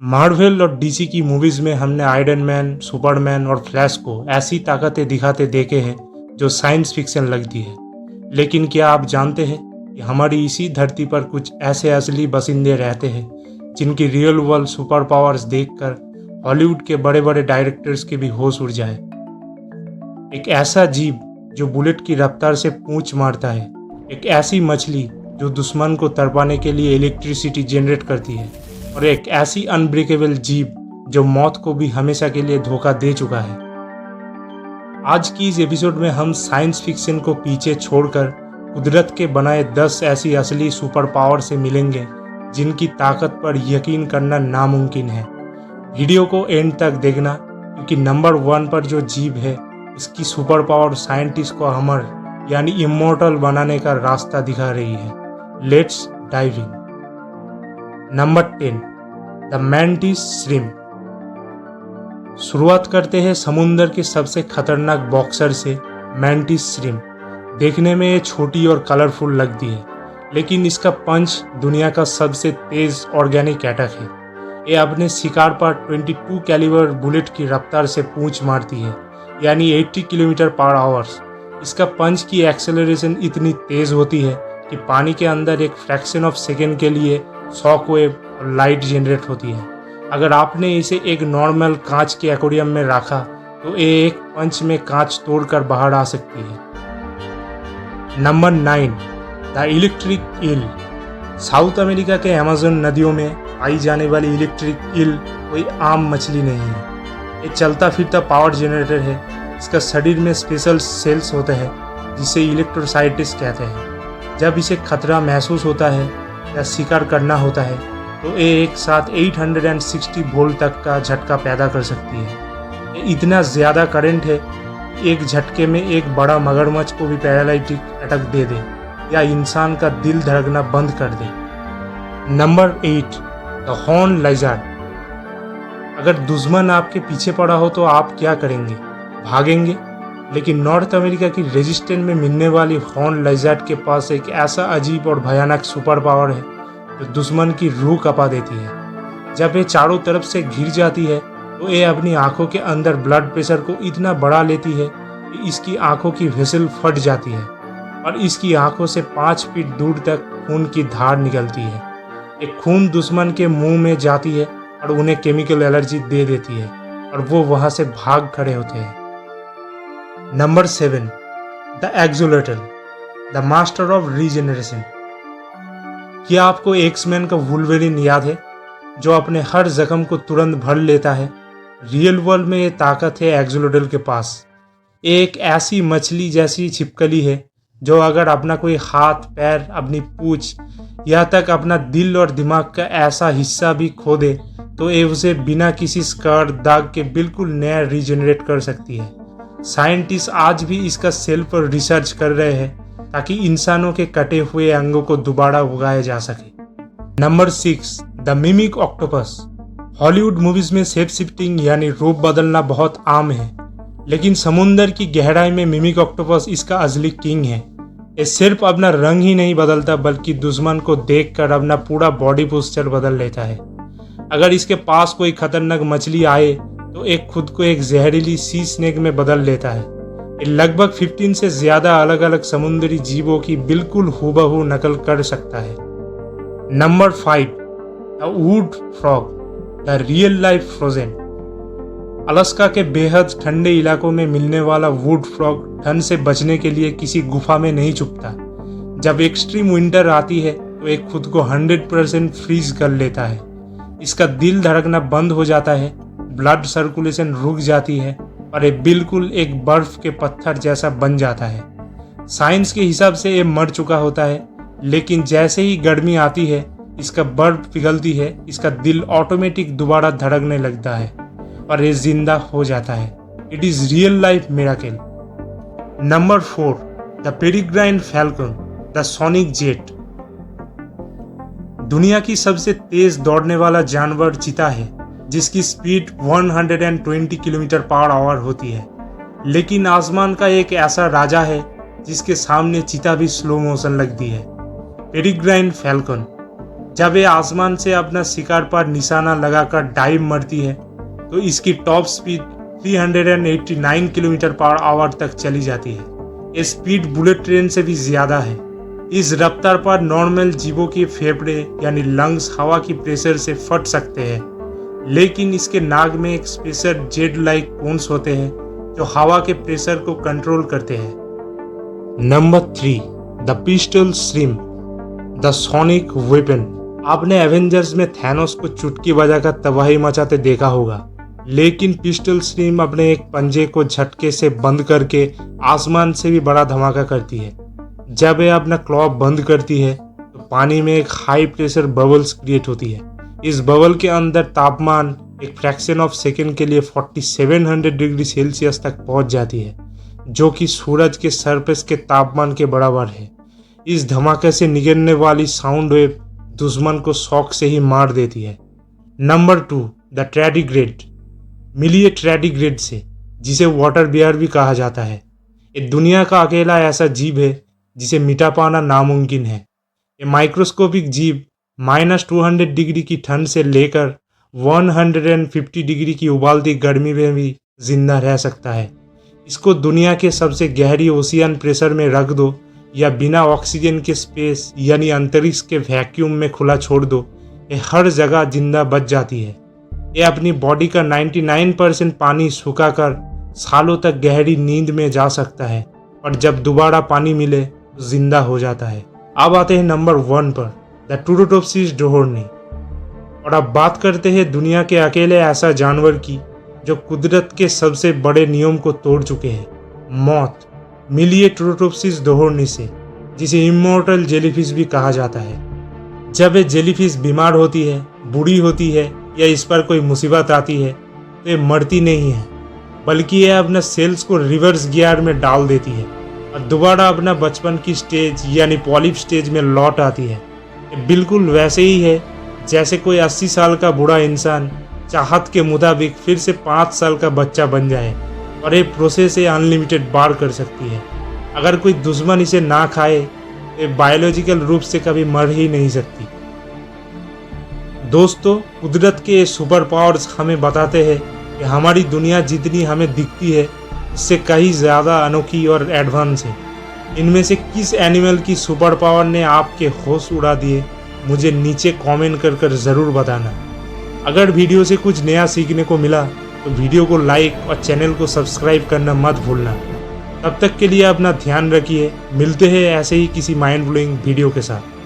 Marvel और DC की movies में हमने आयरन मैन, सुपरमैन और फ्लैश को ऐसी ताकतें दिखाते देखे हैं जो साइंस फिक्शन लगती है। लेकिन क्या आप जानते हैं कि हमारी इसी धरती पर कुछ ऐसे असली बसिंदे रहते हैं जिनकी रियल वर्ल्ड सुपर पावर्स देखकर हॉलीवुड के बड़े बड़े डायरेक्टर्स के भी होश उड़ जाए। एक ऐसा जीव जो बुलेट की रफ्तार से पूंछ मारता है, एक ऐसी मछली जो दुश्मन को तड़पाने के लिए इलेक्ट्रिसिटी जनरेट करती है, और एक ऐसी अनब्रेकेबल जीव जो मौत को भी हमेशा के लिए धोखा दे चुका है। आज की इस एपिसोड में हम साइंस फिक्शन को पीछे छोड़कर कुदरत के बनाए 10 ऐसी असली सुपर पावर से मिलेंगे जिनकी ताकत पर यकीन करना नामुमकिन है। वीडियो को एंड तक देखना, क्योंकि नंबर 1 पर जो जीव है उसकी सुपर पावर साइंटिस्ट को अमर यानी इमॉर्टल बनाने का रास्ता दिखा रही है। Let's dive in. Number 10, the mantis shrimp. शुरुआत करते हैं समुंदर के सबसे खतरनाक बॉक्सर से, मैंटिस श्रिम्प। देखने में ये छोटी और कलरफुल लगती है, लेकिन इसका पंच दुनिया का सबसे तेज ऑर्गेनिक अटैक है। ये अपने शिकार पर 22 कैलिबर बुलेट की रफ्तार से पूंछ मारती है, यानी 80 किलोमीटर पर आवर्स। इसका पंच की एक्सेलरेशन इतनी तेज होती है कि पानी के अंदर एक फ्रैक्शन ऑफ सेकेंड के लिए शॉक वेव और लाइट जनरेट होती है। अगर आपने इसे एक नॉर्मल कांच के एक्वेरियम में रखा तो ये एक पंच में कांच तोड़कर बाहर आ सकती है। Number 9, the electric eel. South America के अमेज़न नदियों में पाई जाने वाली इलेक्ट्रिक ईल कोई आम मछली नहीं है। ये चलता फिरता पावर जनरेटर है। इसका शरीर में स्पेशल सेल्स होते हैं जिसे इलेक्ट्रोसाइटिस कहते हैं। जब इसे खतरा महसूस होता है या शिकार करना होता है तो ये एक साथ 860 वोल्ट तक का झटका पैदा कर सकती है। ये इतना ज़्यादा करंट है कि एक झटके में एक बड़ा मगरमच्छ को भी पैरालिटिक अटैक दे दे या इंसान का दिल धड़कना बंद कर दे। Number 8, the horned lizard. अगर दुश्मन आपके पीछे पड़ा हो तो आप क्या करेंगे? भागेंगे। लेकिन नॉर्थ अमेरिका की रेजिस्टेंस में मिलने वाली हॉर्न लाइजर्ड के पास एक ऐसा अजीब और भयानक सुपर पावर है जो दुश्मन की रूह कपा देती है। जब ये चारों तरफ से घिर जाती है तो ये अपनी आंखों के अंदर ब्लड प्रेशर को इतना बढ़ा लेती है कि इसकी आंखों की वेसल फट जाती है और इसकी आंखों से 5 फीट दूर तक खून की धार निकलती है। एक खून दुश्मन के मुंह में जाती है और उन्हें केमिकल एलर्जी दे देती है और वो वहां से भाग खड़े होते हैं। Number 7, the axolotl, the master of regeneration. क्या आपको एक्समैन का वुल्वरीन याद है, जो अपने हर जख्म को तुरंत भर लेता है? रियल वर्ल्ड में ये ताकत है एक्सोलेटल के पास। एक ऐसी मछली जैसी छिपकली है जो अगर अपना कोई हाथ, पैर, अपनी पूंछ, यहाँ तक अपना दिल और दिमाग का ऐसा हिस्सा भी खो दे तो ये उसे बिना किसी स्कार, दाग के बिल्कुल नया रीजनरेट कर सकती है। साइंटिस्ट आज भी इसका सेल पर रिसर्च कर रहे हैं ताकि इंसानों के कटे हुए अंगों को दोबारा उगाया जा सके। Number 6, the mimic octopus. Hollywood movies में शेप शिफ्टिंग यानी रूप बदलना बहुत आम है, लेकिन समुंदर की गहराई में मिमिक ऑक्टोपस इसका असली किंग है। ये सिर्फ अपना रंग ही नहीं बदलता बल्कि दुश्मन को देखकर अपना पूरा बॉडी पोस्चर बदल लेता है। अगर इसके पास कोई खतरनाक मछली आए तो एक खुद को एक जहरीली सी स्नेक में बदल लेता है। ये लगभग 15 से ज़्यादा अलग अलग समुद्री जीवों की बिल्कुल हूबहू नकल कर सकता है। Number 5, the wood frog, the real life frozen. Alaska के बेहद ठंडे इलाकों में मिलने वाला वुड फ्रॉग ठंड से बचने के लिए किसी गुफा में नहीं छुपता। जब एक्सट्रीम विंटर आती है तो एक खुद को 100% फ्रीज कर लेता है। इसका दिल धड़कना बंद हो जाता है, ब्लड सर्कुलेशन रुक जाती है और ये बिल्कुल एक बर्फ के पत्थर जैसा बन जाता है। साइंस के हिसाब से ये मर चुका होता है, लेकिन जैसे ही गर्मी आती है, इसका बर्फ पिघलती है, इसका दिल ऑटोमेटिक दोबारा धड़कने लगता है और ये जिंदा हो जाता है। It is real life miracle. Number 4, the peregrine falcon, the sonic jet. दुनिया की सबसे तेज दौड़ने वाला जानवर चीता है, जिसकी स्पीड 120 किलोमीटर पर आवर होती है। लेकिन आसमान का एक ऐसा राजा है जिसके सामने चीता भी स्लो मोशन लगती है, पेरिग्राइन फैल्कन। जब ये आसमान से अपना शिकार पर निशाना लगाकर डाइव मारती है तो इसकी top speed 389 kilometre per hour तक चली जाती है। ये स्पीड बुलेट ट्रेन से भी ज़्यादा है। इस रफ्तार पर नॉर्मल जीवों के फेफड़े यानी लंग्स हवा की प्रेशर से फट सकते हैं, लेकिन इसके नाक में एक स्पेशल जेड लाइक कोन्स होते हैं जो हवा के प्रेशर को कंट्रोल करते हैं। Number 3, the pistol shrimp, the sonic weapon. आपने एवेंजर्स में थैनोस को चुटकी बजाकर तबाही मचाते देखा होगा, लेकिन पिस्टल श्रिम्प अपने एक पंजे को झटके से बंद करके आसमान से भी बड़ा धमाका करती है। जब यह अपना क्लॉ बंद करती है तो पानी में एक हाई प्रेशर बबल्स क्रिएट होती है। इस बबल के अंदर तापमान एक फ्रैक्शन ऑफ सेकेंड के लिए 4700 डिग्री सेल्सियस तक पहुंच जाती है, जो कि सूरज के सरफेस के तापमान के बराबर है। इस धमाके से निकलने वाली साउंड वेव दुश्मन को शॉक से ही मार देती है। Number 2, the tardigrade. मिलिए ट्रैडिग्रेड से, जिसे वाटर बियर भी कहा जाता है। ये दुनिया का अकेला ऐसा जीव है जिसे मिटा पाना नामुमकिन है। ये माइक्रोस्कोपिक जीव -200 डिग्री की ठंड से लेकर 150 डिग्री की उबालती गर्मी में भी जिंदा रह सकता है। इसको दुनिया के सबसे गहरी ओशियन प्रेशर में रख दो या बिना ऑक्सीजन के स्पेस यानी अंतरिक्ष के वैक्यूम में खुला छोड़ दो, ये हर जगह जिंदा बच जाती है। ये अपनी बॉडी का 99% पानी सुखाकर सालों तक गहरी नींद में जा सकता है, और जब दोबारा पानी मिले तो जिंदा हो जाता है। अब आते हैं नंबर 1 पर, द टुरोटोप्सिस डोहोर्नी। और अब बात करते हैं दुनिया के अकेले ऐसा जानवर की जो कुदरत के सबसे बड़े नियम को तोड़ चुके हैं, मौत। मिलिए टुरोटोप्सिस डोहोर्नी से, जिसे इमोर्टल जेलीफिश भी कहा जाता है। जब ये जेलीफिश बीमार होती है, बूढ़ी होती है या इस पर कोई मुसीबत आती है तो ये मरती नहीं है, बल्कि ये अपना सेल्स को रिवर्स गियर में डाल देती है और दोबारा अपना बचपन की स्टेज यानी पॉलिप स्टेज में लौट आती है। ये बिल्कुल वैसे ही है जैसे कोई 80 साल का बूढ़ा इंसान चाहत के मुताबिक फिर से 5 साल का बच्चा बन जाए, और ये प्रोसेस ये अनलिमिटेड बार कर सकती है। अगर कोई दुश्मन इसे ना खाए तो ये बायोलॉजिकल रूप से कभी मर ही नहीं सकती। दोस्तों, कुदरत के सुपर पावर्स हमें बताते हैं कि हमारी दुनिया जितनी हमें दिखती है उससे कहीं ज़्यादा अनोखी और एडवांस है। इनमें से किस एनिमल की सुपर पावर ने आपके होश उड़ा दिए, मुझे नीचे कमेंट कर ज़रूर बताना। अगर वीडियो से कुछ नया सीखने को मिला तो वीडियो को लाइक और चैनल को सब्सक्राइब करना मत भूलना। तब तक के लिए अपना ध्यान रखिए। मिलते हैं ऐसे ही किसी माइंड ब्लोइंग वीडियो के साथ।